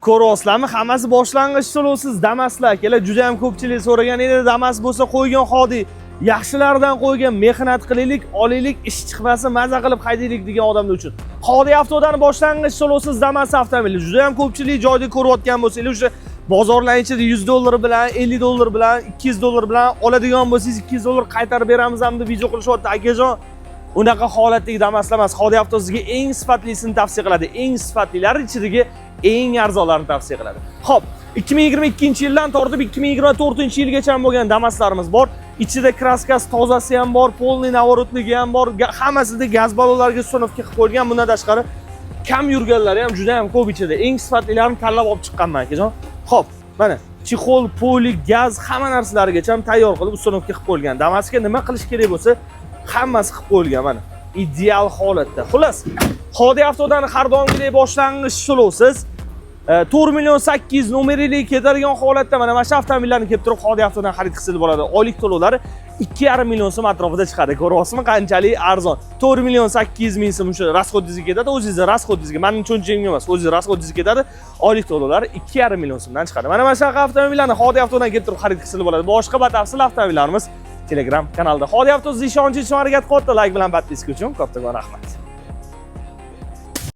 Ko'ryapsizlarmi? Hammasi boshlang'ich to'lovsiz Damaslar. Kelar juda ham ko'pchilik so'ragan edi, Damas bo'lsa qo'ygan xodi. Yaxshilardan qo'ygan, mehnat qilaylik, olaylik, ish chiqmasa maza qilib haydaylik degan odamlar uchun. Xodi avtodan boshlang'ich to'lovsiz Damas avtomobili. Juda ham ko'pchilik joyda ko'rayotgan bo'lsangiz, o'sha bozorlar ichida $100 bilan, $50 bilan, $200 bilan oladigan bo'lsangiz $200 qaytarib beramiz ham deb video qilishyapti. Akajon, unaqa holatdagi Damaslar emas. Xodi avto sizga eng sifatlisini tavsiya qiladi. Eng sifatlilar ichidagi eng arzonlarini tavsiya qiladi. Xo'p, 2022-yildan tortib 2024-yilgacha bo'lgan Damaslarimiz bor. Ichida kraskasi tozasi ham bor, polniy navorotligi ham bor. Hammasida gaz ballonlarga uстановка qilib qo'yilgan. Bundan tashqari kam yurganlari ham juda ham ko'p ichida. Eng sifatlilarini tanlab olib chiqqanman akajon. Xo'p, mana chexol, poli, gaz hamma narsalarigacha ham tayyor qilib uстановка qilib qo'yilgan. Damasga nima qilish kerak bo'lsa, hammasi qilib qo'yilgan mana. Ideal holatda. Xullas, Xodi avtodan har doimgidek boshlang'ich to'lovsiz 4.800.000 nomerli ketadigan holatda mana shu avtomobillarni kelib turib Xodi avtodan xarid qilsangiz bo'ladi. Oylik to'lovlari 2,5 million so'm atrofida chiqadi. Ko'ryapsizmi qanchalik arzon? 4.800.000 so'm shu rasxodingizga ketadi, o'zingizning rasxodingizga, mening cho'nchagimga emas, o'zingizning rasxodingizga ketadi. Oylik to'lovlari 2,5 million so'mdan chiqadi. Mana shu avtomobillarni Xodi avtodan kelib turib xarid qilsangiz bo'ladi. Boshqa batafsil avtomobillarimiz Telegram kanalda. Xodi avto sizni ishonchi uchun harakat qilyapti. Like bilan podpiska uchun kattakon rahmat.